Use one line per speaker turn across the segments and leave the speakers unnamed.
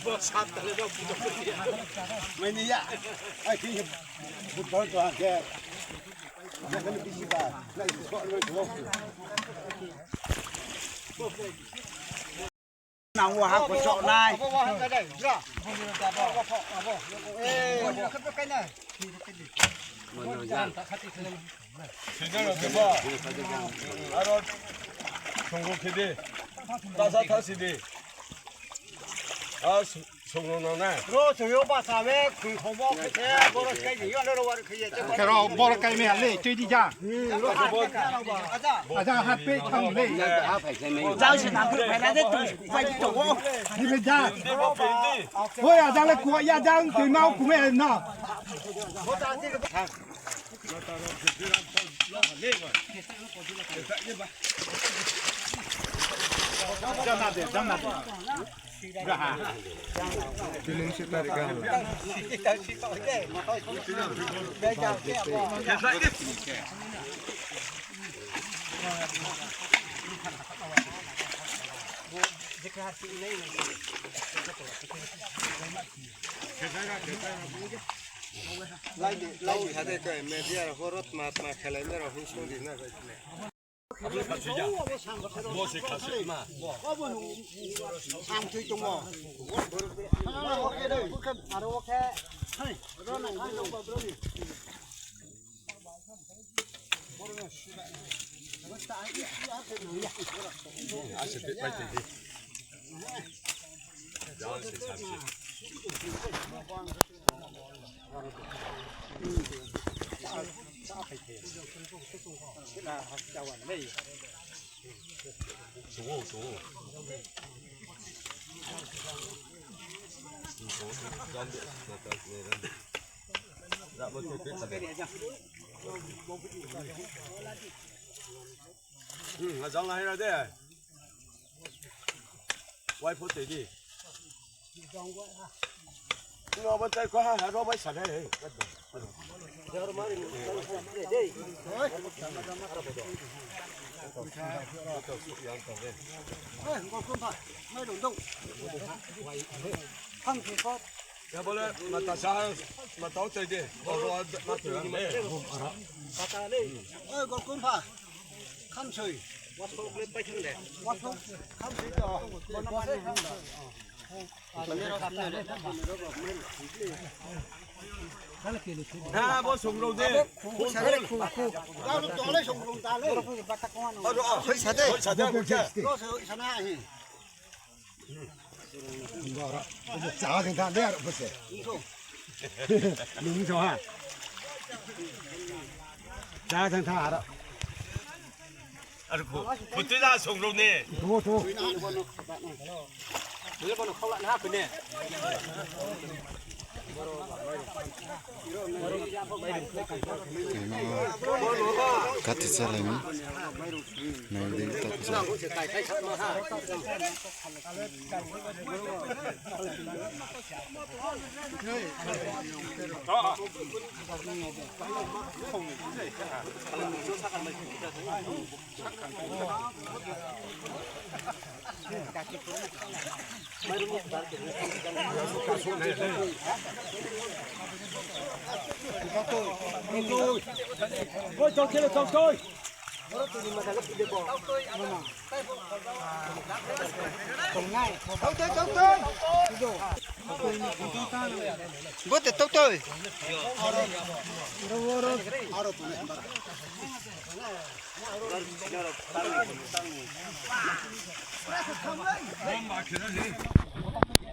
บ่ชัดเลยเนาะไม่นี่อ่ะไอ้ที่บุตรตัวแกแล้วก็มีสิบาทแล้วก็ขอเลยตัวนางวัวฮักก็เจาะนายบ่ฮักก็ได้จ้ะบ่เอ้ยขึ้นไปกันน่ะมันจานตะขัดอีกนึง제대로 돼봐. 알아. 성공키디. 따사타시디. 아, 성공하네. 그럼 저요바 사회 그 호모 그때 뭐라까지 이거로 와를 그게
그럼 뭐라까지 할래? 뛰디자. 아자 하페 참래.
장신 안 그래 배나데 또 빨리 저거.
이베자. 뭐야 장래 구야 장 뒤마우 구매 나. 장난데. Raha. Film sikar ka.
Lai hade to media horot ma khelai me rahun sodi na gaitne Abla kaçıca. Boşu kaçı. Samtı tumo. Ngazang lah hira deh. Wai put tadi. Ngau betul kau hara kau baik sana deh. Jangan mari. Deh. Ngau kumpa. Mai dong dong. Hang kumpa. Ya boleh mata sah mata tu deh. Bawa mata ni. Mata ni. Ngau kumpa. Kamsui. Wat sok le pai thang de. Wat sok kamsui to. Bon ma de hang da. Ha bo sung lo de. Sa le khu khu. Da lo to le sung long ta le. Hoi sa de. Hoi sa de. Ko sa na hi.
Ngora. Cha thang thang de bu se. Lung cho ha. Cha thang thang đó.
아르고 그때다 송로네
도
일본은 컬러 나 그네
같이 살아면 나도
Ôi cho kia là cho tôi.
Bớt để tóc tôi.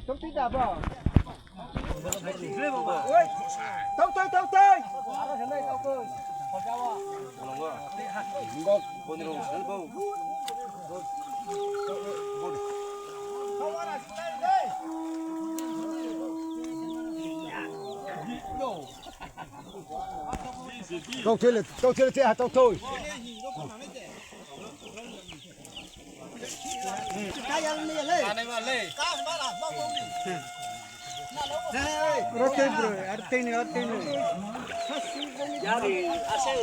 Tóc tí đạp à? Tóc tôi. Tóc tôi. Ngọc bonero salvo.
Tóc chơi là thế tóc thôi. Artini. Jadi, asal.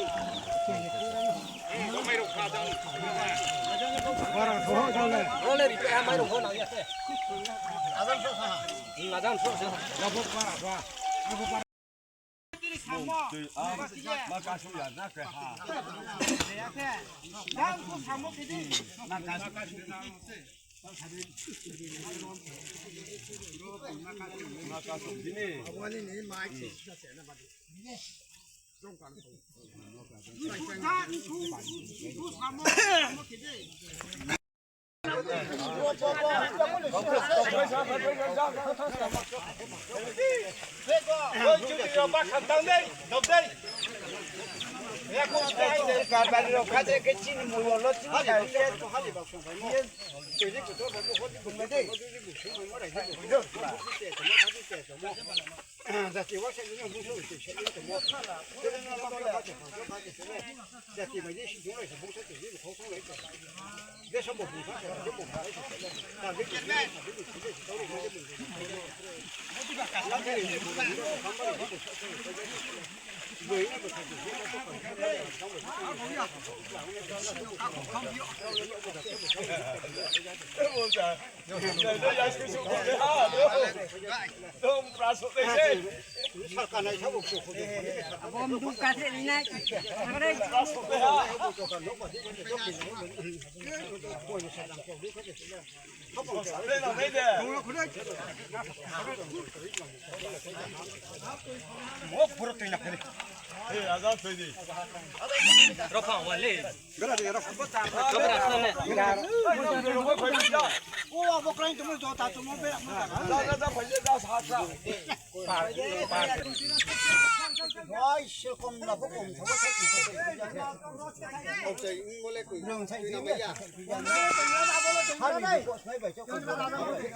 Hãy subscribe cho kênh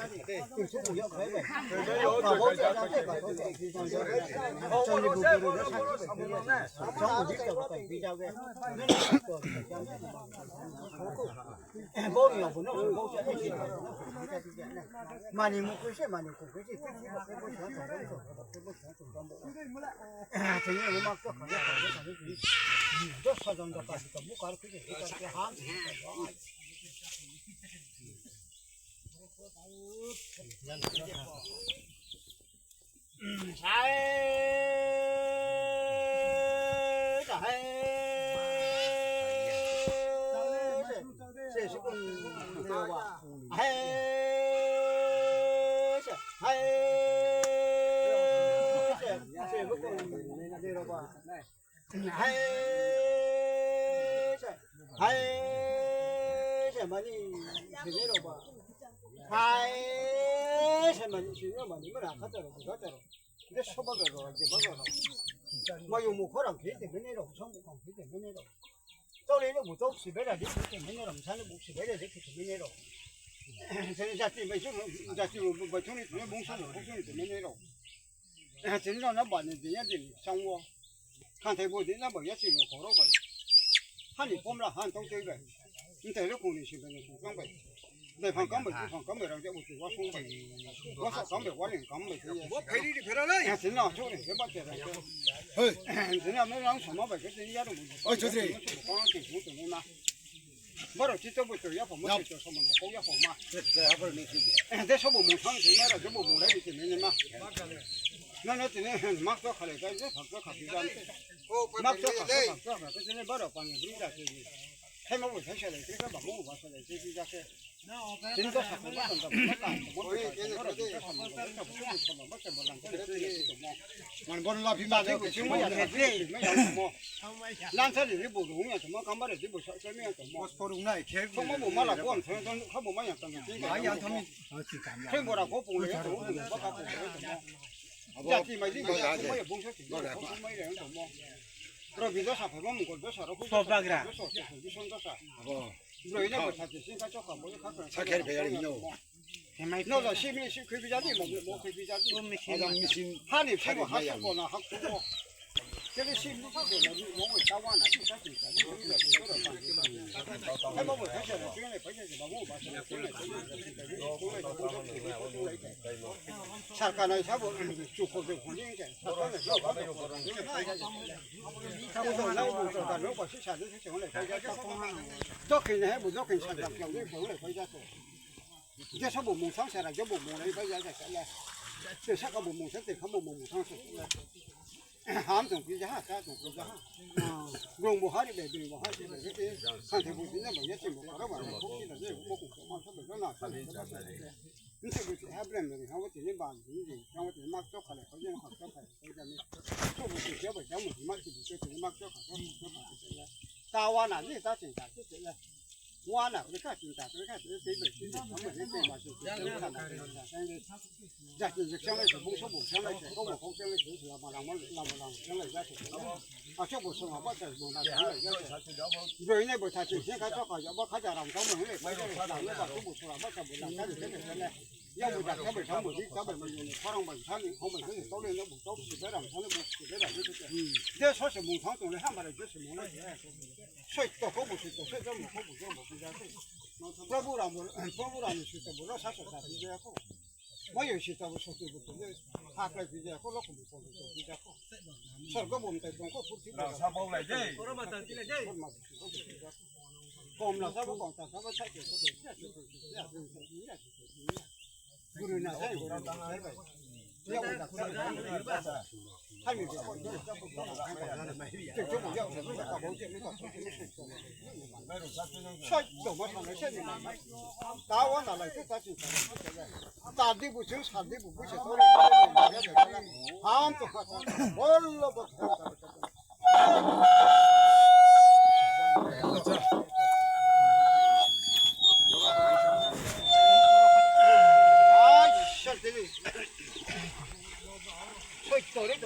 Ghiền Mì Gõ để không bỏ lỡ sarkana sabo chuko de khoni ke sarkana sabo de khoni ke sabo na bu to da no ba shi cha de shi le kai ja to ke ne bu to ke sa da kyau de ko le kai ja to je sabo mu sang sa ra je bu mu le kai ja sa le je sa ka bu mu sa te ka bu mu sang sa ham tong pi ja ha ka tong pi ja ha rong bu ha de de bu ha de de kan te bu tin na ba ye ti bu ka ba ko ki da je mo ku ma sa de na sa de你这个还不能没的，看我今天把你看我今天马脚开了，好像好脚开，我讲你做不是小白讲我马就是这这马脚开，打完了你打警察就这了，完了你看警察，你看这这边警察他们这边嘛是真看的，这就是相来是不说不相来是，跟我好相来就是嘛，让相来在是，啊这不是嘛，我在弄那相来在是，人家不他就先开做好，要不他家让他们来，我这他让那把都不出来，我才不让他就这个来。要不咱本上不的，咱本没有，他让本上的，我们是到那那不到是这样，他那不是这样，就是这说是农场种的，上面的就是农了，所以到后不是，所以这么后不这么不这样，不然你是怎么了？啥比这样好？我有些咱们说对不对？他来比这样好，老公不说比这样好，说个我们在中国不听。他包来这，我们在这来这，我们那啥不讲，咱们才就是这样，不是那啥，不是当然呗。要不咱还没这，这就不要，这不搞保险，没搞保险没事。啥怎么上来现在嘛？打完了来就打进去，打的不行，差的不行，都来俺不喝茶，我了不喝。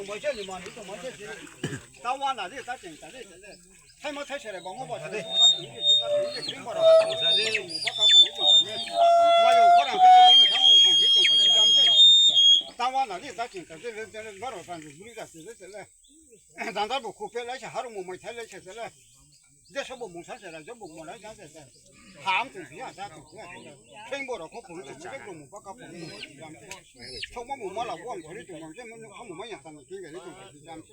我叫你嘛，你怎么这些？打完了的，打进去的，还没抬起来，帮我把它的，我有可能打完了的，打进去这老老饭就不的让他不哭别来些，还是我们抬来些了，这什么梦想来，这梦来讲他们这样，咱都全部都可碰的，这个梦不搞碰的，从我们了，我们这里就这么他们样，咱们这个人就是这样子。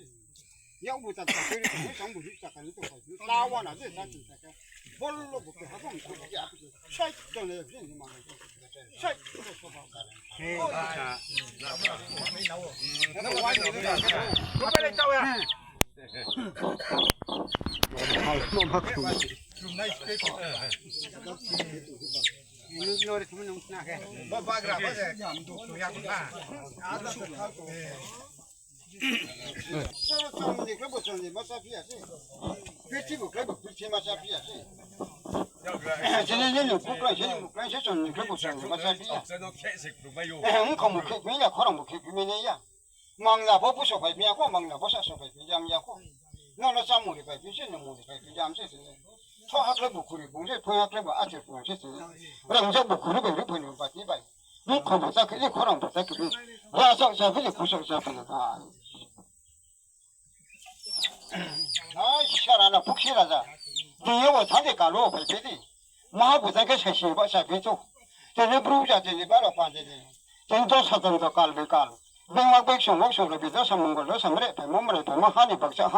要不咱这里没上不去，咱们就打完了这咱就这个，我了不给他放出去，晒着那人嘛，晒不说话。那我玩你的，我过来找呀。Noi come non sa che va va grava se tu ya fa ada su ta to sono di club sono di massa via sì che tipo club che massa via sì ce ne ne poi ce ne sono di club sono di massa via se non che se tu vai io come che mi la coram che mi ne ya mang la po so fai mia ko mang la po so fai jam ya ko no no sa mo di fai se no mo di fai jam se 저 학교 부쿠리 봉제 포학교 뭐 아주 좋아했어요. 그럼 저 부쿠리 그 리포는 받지 봐. 뭐 거기서 그 코랑 받다 그 와서 저 그게 구석서 그러다. 아, 시라나 북시라자. 뒤에고 단대 가로 배배디. 마부자 그 세시 봐서 배죠. 저는 부르자 되지 바로 빠지지. 전도 사도도 갈be 갈. 뱅막 백성 목소리 비서 삼는 걸로 삼래 배몸을 배모 하니 박사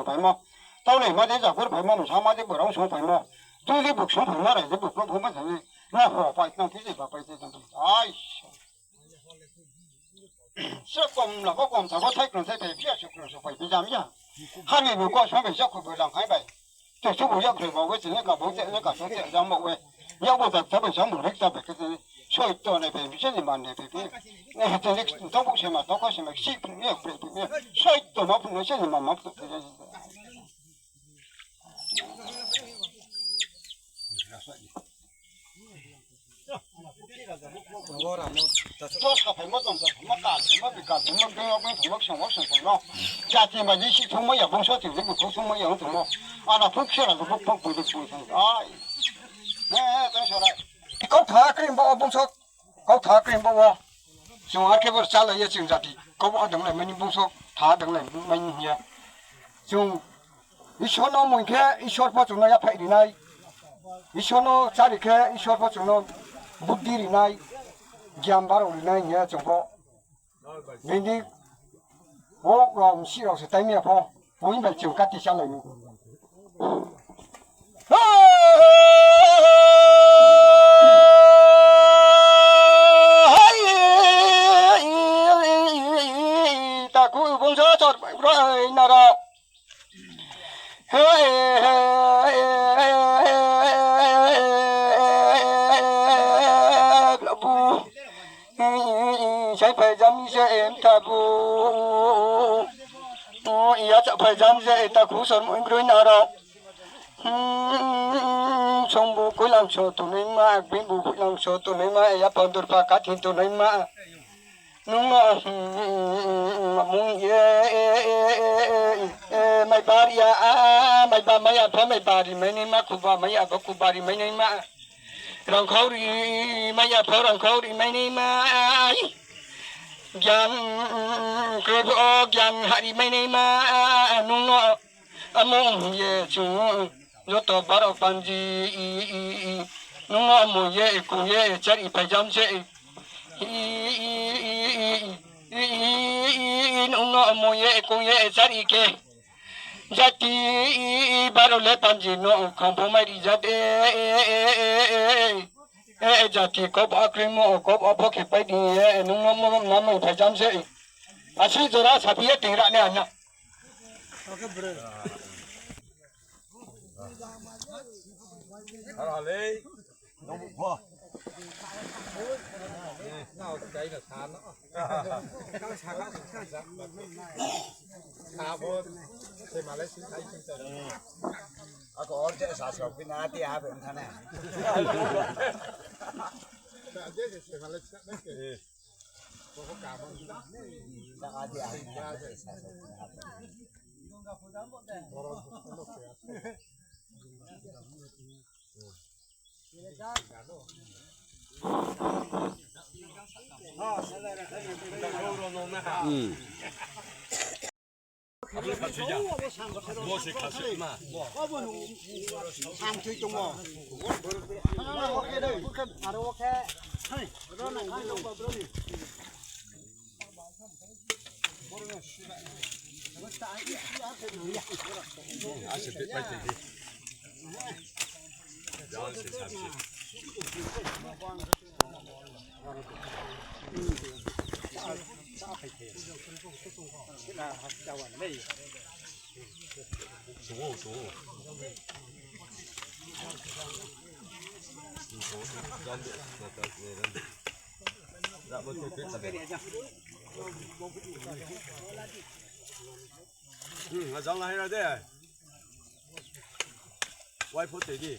배모到了嘛，这家伙白毛们上嘛的不让上白毛，都是不上白毛来，这不不么子，那好白那皮子把白子整的，哎呀，是光了，我光他太可能在白皮是可能是白皮上面，还没有过上白小可不让开白，这是我要开我我只能搞不这那搞这这让我喂，要不在这边上不来这边可是，所以到那边现在嘛那边，那这里都不行嘛，都不行嘛，西边也不对，所以到那边现在嘛嘛不对。多少排么东西，么大，么比干，么跟要跟么生活生活了。家庭嘛，一起从么也不说，就是不从么也从么，啊那不去了就不的不成，哎，哎，怎说来？搞他跟包不说，搞他跟包我，像俺这个下来也经常的，搞我等来没你不说，他等来没你也，就。一说那门开，一说不中那也拍的来，一说那家里开，一说不中那不地的来，讲巴罗的来也中国，明天我老西老师对面跑，我一般就赶底下来呢。大姑公车坐不来那了。ใช้ไฟจำเสียเอ็มตาบูอยากจะไฟจำเสียตาคูสอนมันกรุณาเราชงบุกุลังโชตุนิมาบิบุกุลังโชตุนิมาอยากพันตุรปากัดหินตุนิมานุ่งมุงเย่ไม่บาริยาไม่บาไม่อาพไม่บาริไม่นี่มาคุบาไม่อาบคุบาริไม่นี่มารังเขาดีไม่อาพรังเขาดีไม่นี่มายังกระบอกยังหาดีไม่ได้มานุ่งอมงเยจูยศบารปันจีนุ่งอมเยกุเยจัดอีไปจำเจนุ่งอมเยกุเยจัดอีเกจัดทีบารเลปันจีนุ่งคำพูไม่ดีจัดจัดที่กบอักริมกบอัพกิไปดีนุ่งน้ำไม่พยายามเสียอาชีพจะรักษาพิเศษติระเนี่ยนะ
อะไรน้องพ่อน่าใจกับทานเนาะขาบนใช่มาเลยสิใช้ชิ้นเต็ม
啊，个儿子啥时候跟哪地下边看呢？
我是开始嘛，
我不弄，长腿中哦。我给的，我看，拿着我看，嘿，我让那看，我不知道你。
还是别这里，然后是产品。熟。我上来了的，外婆弟弟。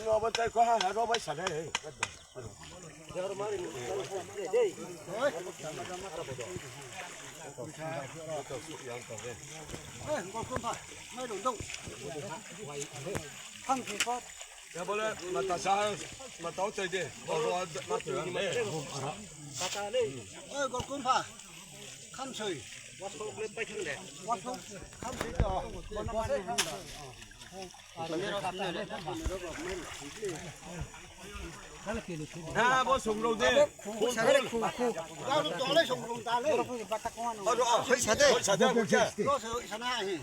我们再看还说我啥嘞？要不然马大山马到这里，我说马对面嘞。
大家嘞，个滚怕，看水，我从那边去嘞，我从看水的，我那边去的。
我送路的，
苦，要是多嘞送路大嘞，
我说哦，会啥的，我是
啥那嘿。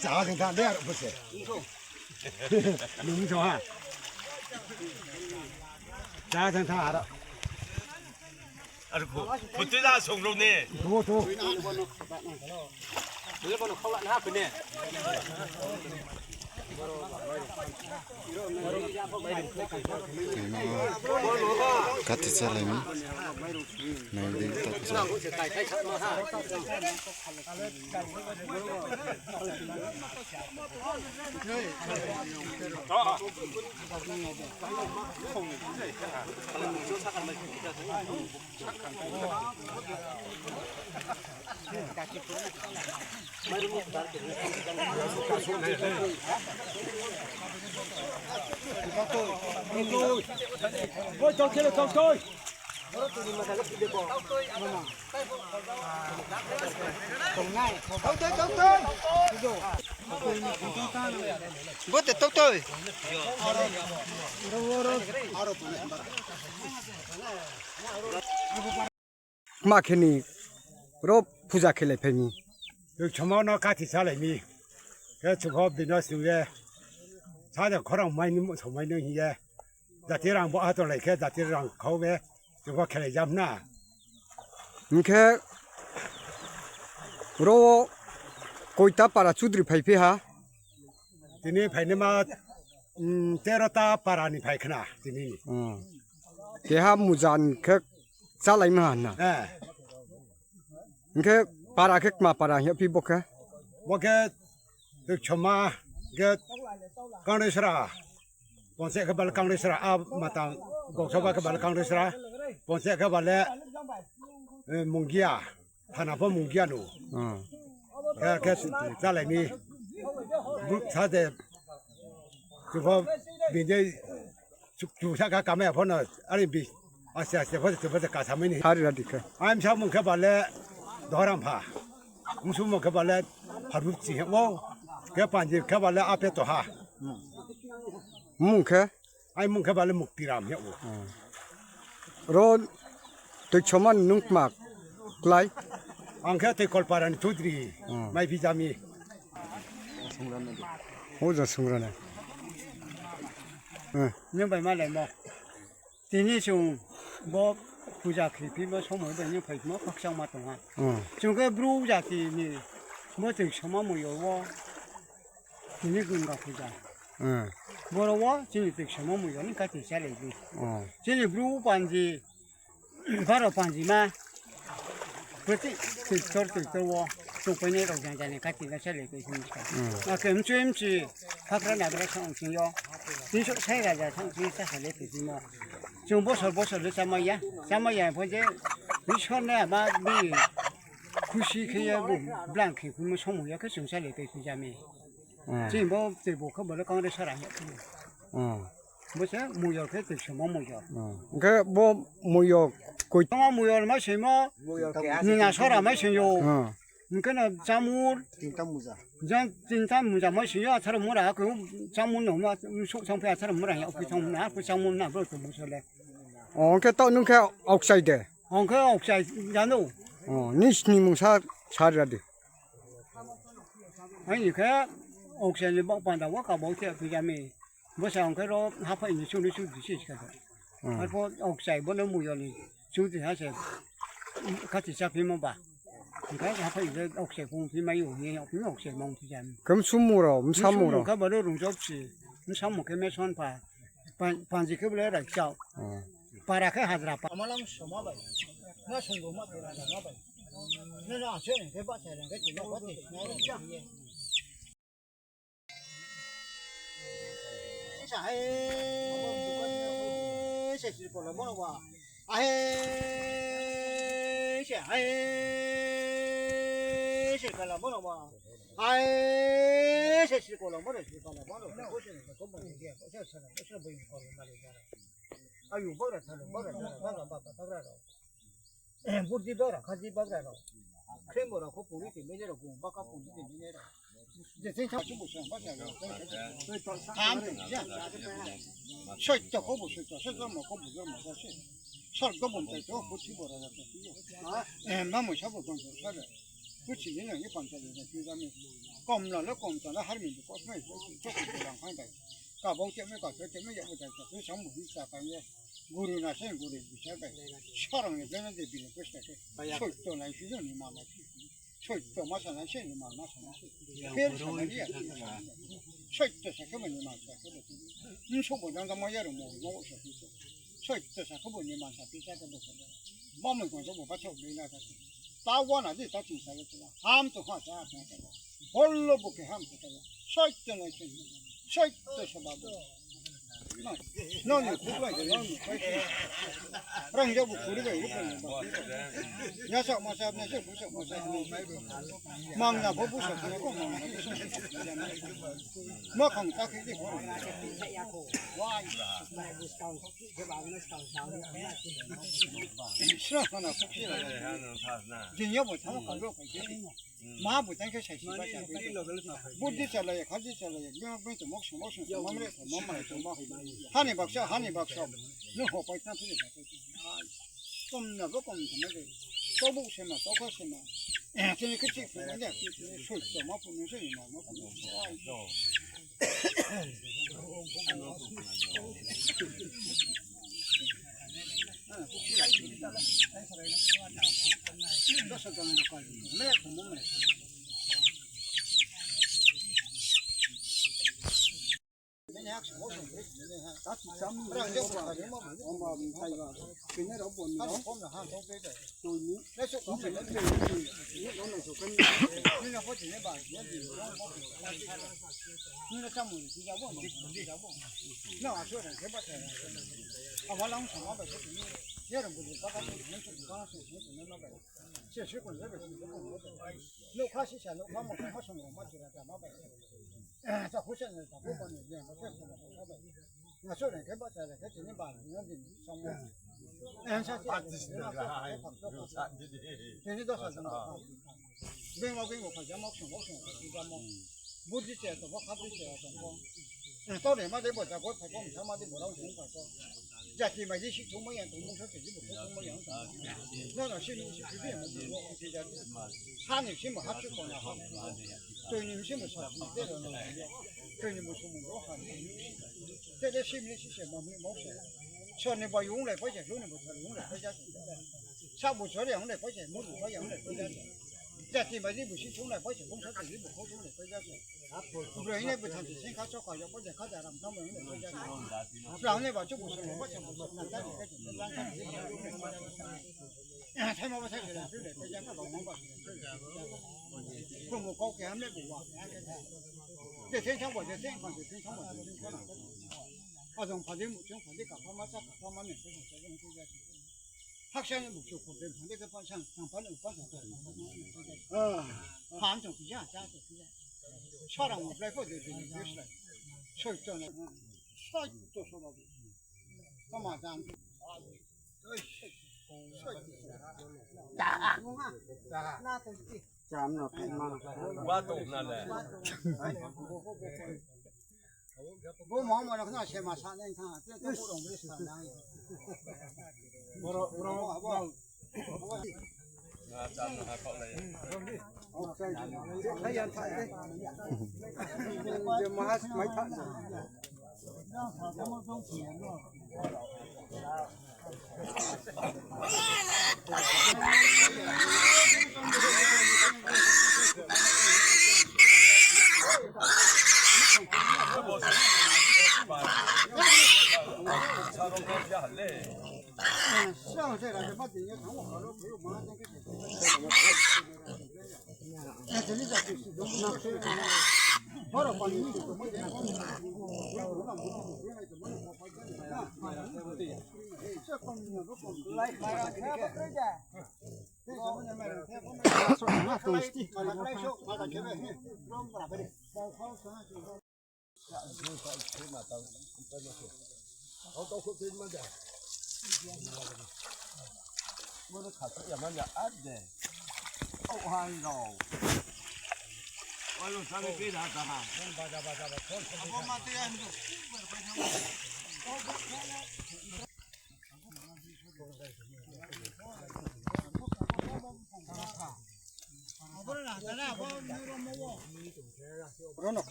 咋的看那不是？
农村啊，咋成他的？啊，不对他送路呢。
多。
这个好了，那不呢？Kati
salamin. Naudi tak salah.
Ôi cho kia là con tôi.
Không ngay. Không tới. บ่แต่ตกตัว
มาแค่นี้รบผู้จักเลยเพมี
그 저만나 같이 살아미 그 저거 비너스에 사자 거랑 많이 많이 이게 자티랑 뭐 하더래 그 자티랑 거에 저거 캐래 잡나
이렇게 로 거기다 para 주드리 파이피하
드니 파이네마 때렸다 바라니 파이크나 드니
걔하 무잔 그 살라이마 하나
예
이렇게 para 그 para 협피 복해
뭐게 그 저마 그 강레스라 본세 그 발 강레스라 아 마타 고서바 그발 강레스라 본세 그 발레 몽기야 하나포 몽기야노 그 살라이미 사대 그거 비제 주사가 가면 보는 아리비 아시아시 벌써 가사면이
하리라디카
I'm 샤문 그 발레 도람파 무슨 그 발레 하루지 뭐그 반지 그 발레 앞에 또하
뭉케
아이 문 그 발레 묵디람 해
로 대초만 능막 라이
안가 때 콜파라니 투드리 마이 비자미
오자 승라네
nhưng mà lại một thì như chúng bố phụ gia khi phim bố sống ở đây nhưng phải mất phát sang mà tổng hợp chúng cái bố gia thì như bố từng sống mà mùi yếu thì như cũng gặp phụ gia bố đó chỉ là từng sống mà mùi yếu nên cái thì sẽ lại đi chỉ là bố bạn gì bắt đầu bạn gì mà bố thì từ tôi 또 번에 로장자네 같이 가셔야 되겠습니까? 아, 그 MCMC 학교 나들어 상승요. 디쇼 사이가자 상승이 사할래 되지뭐. 좀 보설 잠마야. 잠마야 보제. 미션에 마비 구시 그야 뭐 블랑키 그뭐 소모야 그 정살래 되지자미. 지금 뭐 대보 그 뭐를 강에 살아요. 뭐세? 무역 그 뜻이 뭐 무역.
그뭐 무역 그
동아 무역을 마시면 누나 사람 마시요. 그러니까 자물 진짜 무자 마시요. 사람 뭐라 그 자물 너무 속상패 사람 뭐라 그 자물나 그 자물나 그것도 무서래.
그 떠는 그 아웃사이드
그 아웃사이드 야노
니스니 뭉사 사르라디
아니 그 아웃사이드 먹반다 와가 먹게 그자미 뭐상 그로 하파 이제 수리 시켜서 알고 아웃사이드 뭐는 무요니 주지 하세 같이 잡히면 봐 그러니까 하파 이제 아웃사이드 공피 많이 오니 아웃사이드 먹지잖아
그럼 숨무로 삼무로
그 뭐로 롱접시 삼무 그매 손파 반지 그블레라 짜 para cái hạt rạp mà làm số mà vậy nó xong rồi mà thì là nó vậy nó ra chơi này cái bắt này cái chuyện nó có thể nó chắc sẽ chỉ còn là bao nhiêu ai sẽ còn là bao nhiêu ai sẽ chỉ còn là bao nhiêu có chuyện này có bao nhiêu cái có sẽ bao nhiêu còn mà lấy ra 아유 뭐라 부디 더라 가지 바가로 크레모라 고 보리티 메제로 고 바카 보리티 미네라 이제 생각 좀 보셔 맞아요 다음 야 쇼트 고 보셔 쇼트 뭐 고 보죠 뭐 사실 쇼트 못 되죠 부치 보라가 아 마모 샤보 좀 사래 부치 내는 이 반자리에 주자면 꼼나로 꼼잖아 할미도 꼬스메 조금랑 한다 가봉 때문에 가서 때문에 여기 다 그 전부 비싸가요 구루나 생 구루 비싸가 셔랑에 되는데 비는 것이다 솔도 난 휴전이 마음에 솔도 마찬가 생이 마음에 그래서야 솔도 사ከ면 마음에 인소보다 뭐 여러 뭐 오셔 솔도 사ከ면 마음에 비싸다 보서 마음을 건서 못 받쳐 내가 따와나지 다 진짜겠다 함도 하자 홀로 보게 함도 솔도는 솔도 사바도 non ne ku ba non rang jo bu ku ri ba ri ba nya sa ma sa ne se bu sa ma sa mang na bu sa ne ko ma khang ta ki ko wa sha na ku ki la jin yo bu ta ma ka ro ka ki ma bu tan ke sai si ba cha bu di cha la ya kha ji cha la ya ya ba to mo shu ma me ma ma to ma ha ni ba sha no ho pa ta pi kom na go kom na ge to bu se ma to ko se ma ti ni ki chi fu ne ki shu to ma pu ne se ni ma ma pu ai do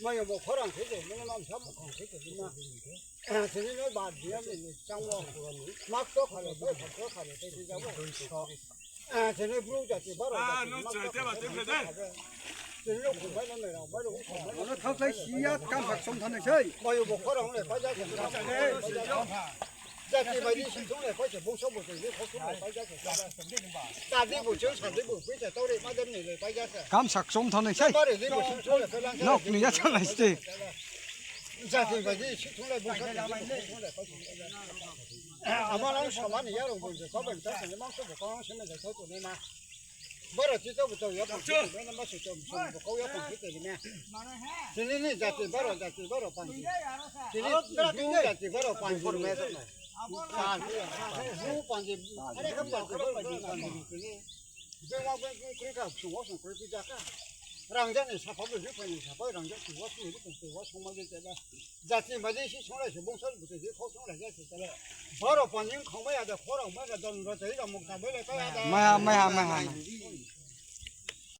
ไม่ยอมบอกขรังเฉยๆไม่นำช้ำของเฉยๆนะทีนี้บาดเดียวนี่จังหวะตัวนี้มักตัวขาเลยไม่ผักตัวขาเลยที่จะว่าทีนี้รู้จักที่บ้านเรามักตัวขาเลยทีนี้ลูกไม่นั่นเลยเราไม่รู้เราทำใส่เสียการผักสมทันเฉยไม่ยอมบอกขรังเลยไปจะถึงเราจะที่ไปที่สิ่งตรงเลยเขาจะบุกชอบบุกที่เขาทุ่มไปจะถึงการที่บุกเชิงฉันที่บุกไปจะต้องได้มาเดินหนีเลยไปจะการผักสมทันเฉยนกนี่จะอะไรสิจะที่ไปที่สิ่งตรงเลยบุกชอบอามาเราชาวบ้านเนี่ยเราบุกจะเขาเป็นเจ้าสิ่งที่มันก็บุกเขาใช่ไหมจะเขาตัวนี้มาบ่ได้ที่เจ้าบุกจะยับผมไม่นั่นมาสุดจมบุกเขายับผมที่ตัวนี้แม่ทีนี้นี่จะที่บ่ได้จะที่บ่ได้ปันทีนี้ดูจะที่บ่ได้ปันคนแม่สักหน่อยการรู้ปันที่อะไรก็ปันที่บ่ได้ปันทีนี้เป็นว่าเป็นคือกับสุวรรณสุขพิจารณารังจันทร์สัพพะบุญเป็นสัพพะรังจันทร์สุวรรณสุขเป็นสุวรรณสมมาเจตนาจัตติมาดีสิสงเลยบุญสันบุตรที่เขาสงเลยจะเสร็จแล้วพอเราปันยิ่งเขาไม่ได้ขอเราไม่ได้โดนเราจะได้มุกตาไม่ได้ก็ได้ไม่